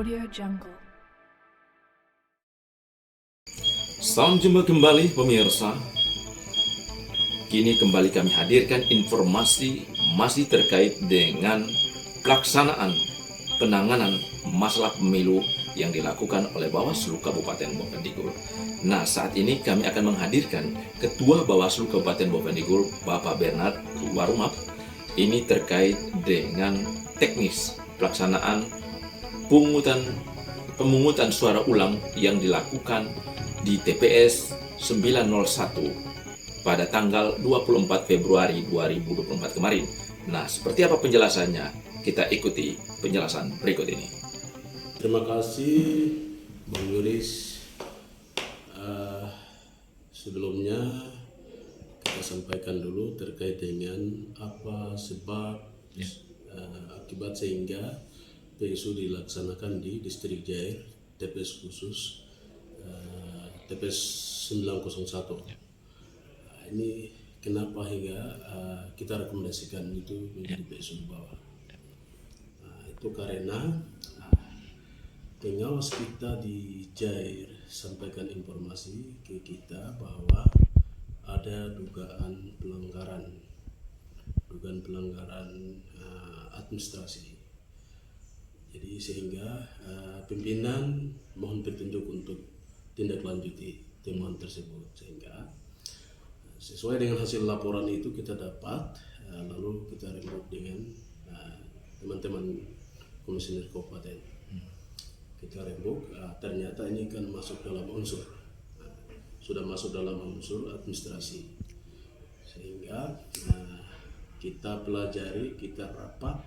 Audio Jungle. Salam jumpa kembali pemirsa. Kini kembali kami hadirkan informasi masih terkait dengan pelaksanaan penanganan masalah pemilu yang dilakukan oleh Bawaslu Kabupaten Bovendigul. Nah, saat ini kami akan menghadirkan Ketua Bawaslu Kabupaten Bovendigul, Bapak Bernard Warumap. Ini terkait dengan teknis pelaksanaan pemungutan suara ulang yang dilakukan di TPS 901 pada tanggal 24 Februari 2024 kemarin. Nah, seperti apa penjelasannya? Kita ikuti penjelasan berikut ini. Terima kasih Bang Yuris. Sebelumnya kita sampaikan dulu terkait dengan apa sebab akibat sehingga PSU dilaksanakan di Distrik Jair, TPS khusus TPS 901. Ini kenapa hingga kita rekomendasikan itu menjadi PSU di bawah. Itu karena pengawas kita di Jair sampaikan informasi ke kita bahwa ada dugaan pelanggaran administrasi. Jadi sehingga pimpinan mohon petunjuk untuk tindak lanjuti temuan tersebut, sehingga sesuai dengan hasil laporan itu kita dapat lalu kita rembuk dengan teman-teman komisioner kabupaten. Kita rembuk, ternyata ini kan masuk dalam unsur, sudah masuk dalam unsur administrasi, sehingga kita pelajari, kita rapat,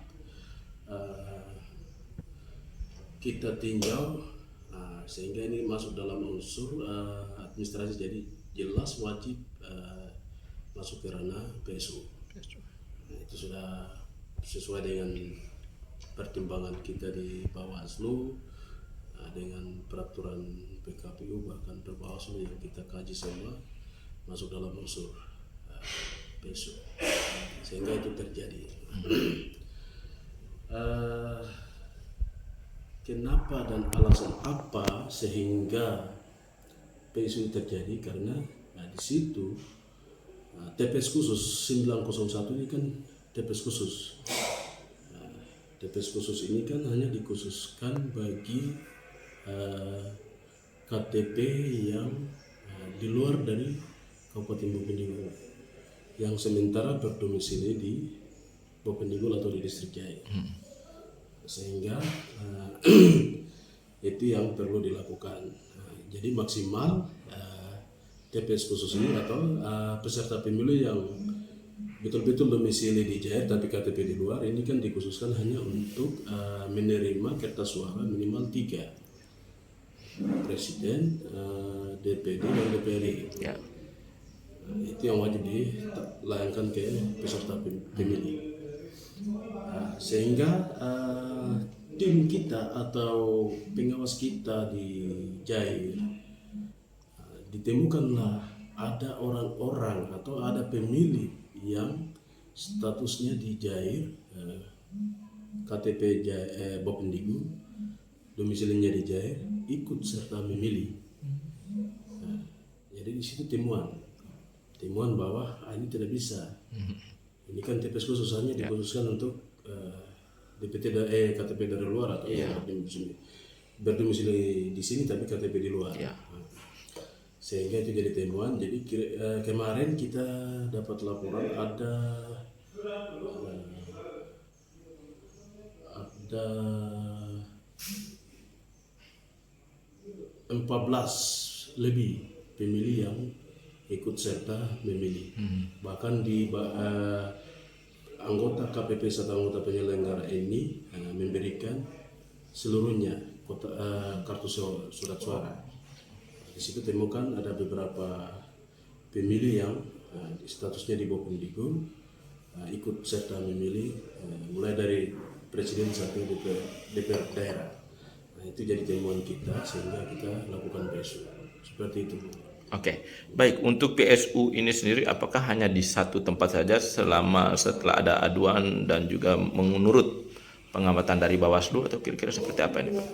kita tinjau, sehingga ini masuk dalam unsur administrasi, jadi jelas wajib masuk ke ranah PSU. Itu sudah sesuai dengan pertimbangan kita di Bawaslu, dengan peraturan PKPU bahkan Perbawaslu yang kita kaji semua masuk dalam unsur PSU, sehingga itu terjadi. Kenapa dan alasan apa sehingga PSU terjadi? Karena di situ TPS khusus 901 ini kan TPS khusus. TPS khusus ini kan hanya dikhususkan bagi KTP yang di luar dari Kabupaten Bovendigul, yang sementara berdomisili di Bovendigul atau di Distrik Jair. Sehingga itu yang perlu dilakukan. Jadi maksimal TPS khusus ini atau peserta pemilu yang betul-betul domisili di Jair tapi KTP di luar ini kan dikhususkan hanya untuk menerima kertas suara minimal 3, Presiden, DPD dan DPRD. Itu yang wajib dilayangkan ke peserta pemilu. Sehingga tim kita atau pengawas kita di Jair ditemukanlah ada orang-orang atau ada pemilih yang statusnya di Jair, KTP Bovendigul, domisilinya di Jair, ikut serta memilih. Jadi di situ temuan bahwa ini tidak bisa. Ini kan TPS khusus hanya dikhususkan untuk KTP dari luar atau berdomisili di sini tapi KTP di luar. Sehingga itu jadi temuan. Jadi kemarin kita dapat laporan ada 14 lebih pemilih yang ikut serta memilih. Bahkan di anggota KPPS atau anggota penyelenggara ini memberikan seluruhnya kartu surat suara. Di situ temukan ada beberapa pemilih yang statusnya di Bovendigul ikut serta memilih, mulai dari presiden sampai DPR daerah. Nah, itu jadi temuan kita sehingga kita lakukan PSU seperti itu. Oke, baik. Untuk PSU ini sendiri, apakah hanya di satu tempat saja setelah ada aduan dan juga menurut pengamatan dari Bawaslu, atau kira-kira seperti apa ini, Pak?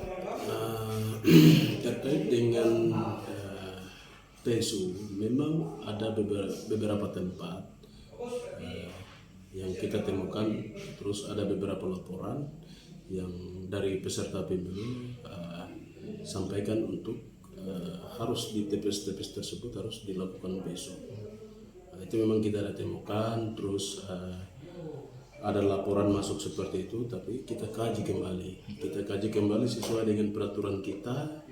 Terkait dengan TSU, memang ada beberapa tempat yang kita temukan, terus ada beberapa laporan yang dari peserta pemilu sampaikan untuk harus di TPS-TPS tersebut harus dilakukan besok. Itu memang kita ada temukan, terus ada laporan masuk seperti itu, tapi kita kaji kembali sesuai dengan peraturan kita,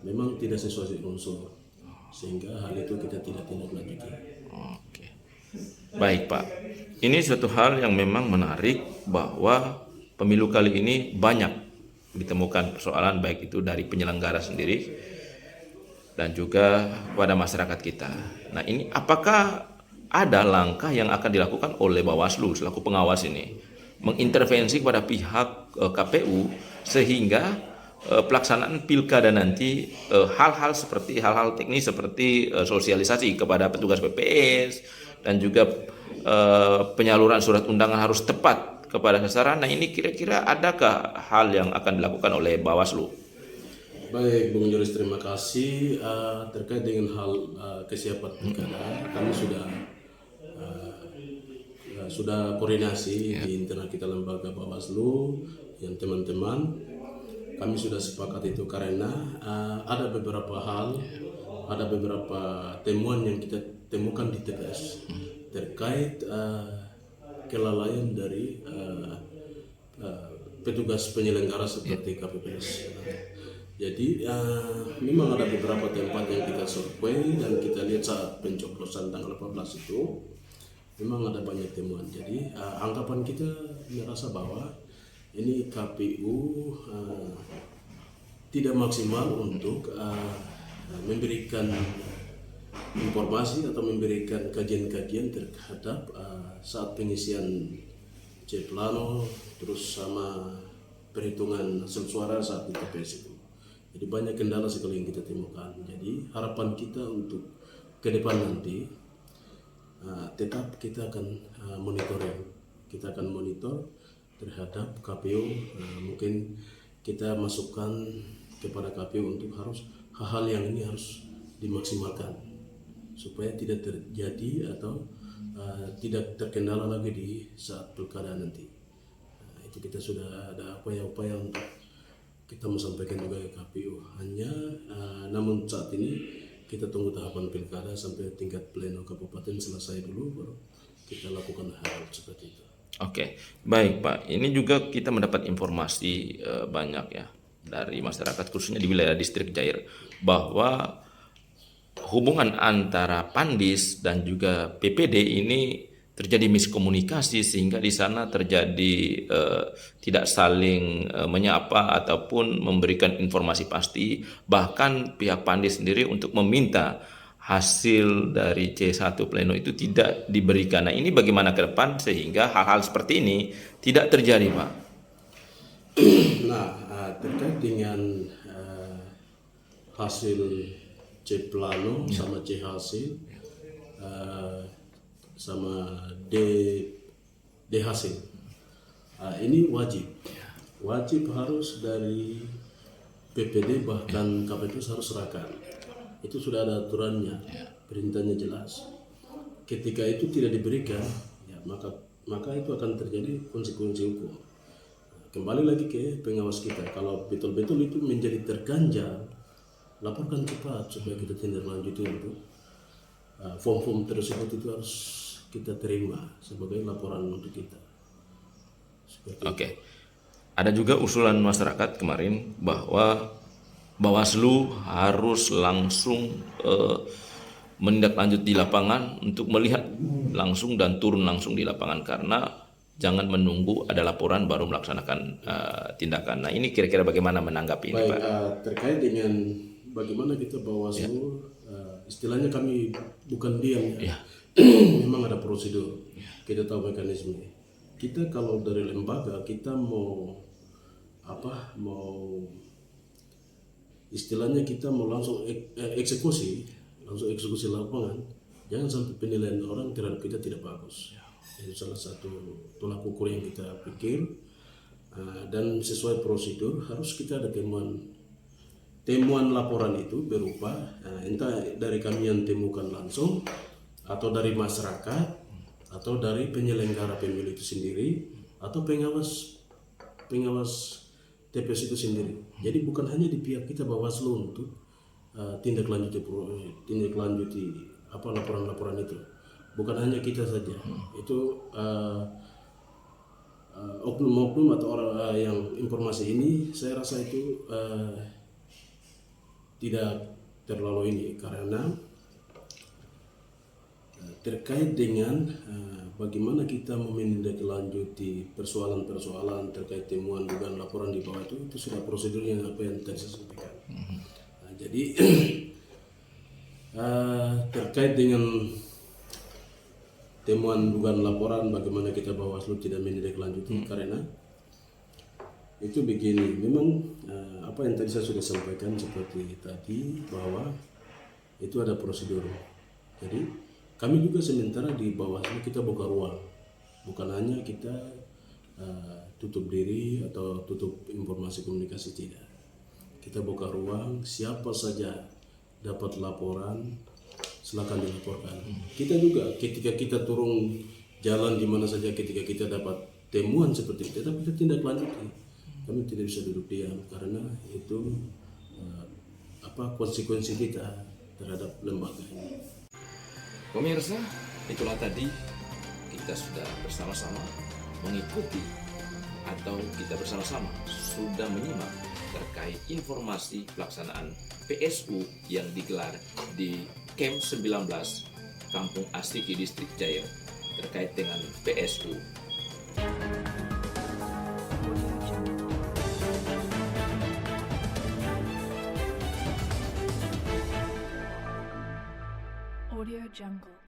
memang tidak sesuai unsur, sehingga hal itu kita tidak tindak lanjuti. Oke. Baik Pak, ini suatu hal yang memang menarik bahwa pemilu kali ini banyak ditemukan persoalan baik itu dari penyelenggara sendiri dan juga pada masyarakat kita. Nah ini apakah ada langkah yang akan dilakukan oleh Bawaslu selaku pengawas ini mengintervensi kepada pihak KPU sehingga pelaksanaan pilkada nanti hal-hal teknis seperti sosialisasi kepada petugas PPS dan juga penyaluran surat undangan harus tepat kepada sasaran. Nah ini kira-kira adakah hal yang akan dilakukan oleh Bawaslu? Baik, Bung Joris, terima kasih. Terkait dengan hal kesiapan pilkada, kami sudah koordinasi di internal kita lembaga Bawaslu yang teman-teman. Kami sudah sepakat itu karena ada beberapa hal, ada beberapa temuan yang kita temukan di TPS terkait kelalaian dari petugas penyelenggara seperti KPPS. Jadi memang ada beberapa tempat yang kita survei dan kita lihat saat pencoblosan tanggal 18 itu memang ada banyak temuan. Jadi anggapan kita merasa bahwa ini KPU tidak maksimal untuk memberikan informasi atau memberikan kajian-kajian terhadap saat pengisian C-Plano terus sama perhitungan hasil suara saat di TPS itu. Jadi banyak kendala sekali yang kita temukan. Jadi harapan kita untuk ke depan nanti tetap kita akan monitoring. Kita akan monitor terhadap KPU. Mungkin kita masukkan kepada KPU untuk harus hal-hal yang ini harus dimaksimalkan supaya tidak terjadi atau tidak terkendala lagi di saat pilkada nanti. Itu kita sudah ada upaya-upaya untuk kita mau sampaikan juga ke KPU. Namun saat ini kita tunggu tahapan pilkada sampai tingkat pleno kabupaten selesai dulu, baru kita lakukan hal seperti itu. Oke, baik Pak. Ini juga kita mendapat informasi banyak ya dari masyarakat khususnya di wilayah distrik Jair bahwa hubungan antara Pandis dan juga PPD ini terjadi miskomunikasi sehingga di sana terjadi tidak saling menyapa ataupun memberikan informasi pasti, bahkan pihak Pandis sendiri untuk meminta hasil dari C1 pleno itu tidak diberikan. Nah ini bagaimana ke depan sehingga hal-hal seperti ini tidak terjadi Pak? Nah terkait dengan hasil C plano sama C hasil sama D hasil, ini wajib harus dari PPD bahkan KPPS harus serahkan. Itu sudah ada aturannya, perintahnya jelas. Ketika itu tidak diberikan, ya maka itu akan terjadi konsekuensi hukum. Kembali lagi ke pengawas kita, kalau betul-betul itu menjadi terganjal, laporkan cepat supaya kita tindak lanjuti untuk form-form tersebut itu harus kita terima sebagai laporan untuk kita. Oke. Ada juga usulan masyarakat kemarin bahwa Bawaslu harus langsung menindaklanjut di lapangan untuk melihat langsung dan turun langsung di lapangan karena jangan menunggu ada laporan baru melaksanakan tindakan. Nah ini kira-kira bagaimana menanggapi ini Pak? Terkait dengan bagaimana kita Bawaslu, istilahnya kami bukan diam ya. Memang ada prosedur, kita tahu mekanisme. Kita kalau dari lembaga kita mau istilahnya kita mau langsung eksekusi lapangan, jangan sampai penilaian orang terhadap kita tidak bagus. Itu salah satu tolak ukur yang kita pikir, dan sesuai prosedur harus kita ada temuan temuan laporan itu berupa entah dari kami yang temukan langsung atau dari masyarakat atau dari penyelenggara pemilu itu sendiri atau pengawas TPS itu sendiri. Jadi bukan hanya di pihak kita Bawaslu untuk tindak lanjuti laporan-laporan itu. Bukan hanya kita saja. Itu oknum-oknum atau orang yang informasi ini saya rasa itu tidak terlalu ini karena terkait dengan bagaimana kita menindaklanjuti persoalan-persoalan terkait temuan dugaan laporan di bawah itu sudah prosedurnya apa yang tadi saya sampaikan. Nah, jadi terkait dengan temuan dugaan laporan bagaimana kita Bawaslu tidak menindaklanjuti karena itu begini, memang apa yang tadi saya sudah sampaikan seperti tadi bahwa itu ada prosedur. Jadi kami juga sementara di Bawaslu kita buka ruang, bukan hanya kita tutup diri atau tutup informasi komunikasi, tidak. Kita buka ruang, siapa saja dapat laporan silakan dilaporkan. Kita juga ketika kita turun jalan di mana saja ketika kita dapat temuan seperti itu, tapi kita tindak lanjuti. Kami tidak bisa duduk diam karena itu konsekuensi kita terhadap lembaga ini. Pemirsa, itulah tadi kita sudah bersama-sama mengikuti atau kita bersama-sama sudah menyimak terkait informasi pelaksanaan PSU yang digelar di Camp 19 Kampung Astiki Distrik Jaya terkait dengan PSU. Audio Jungle.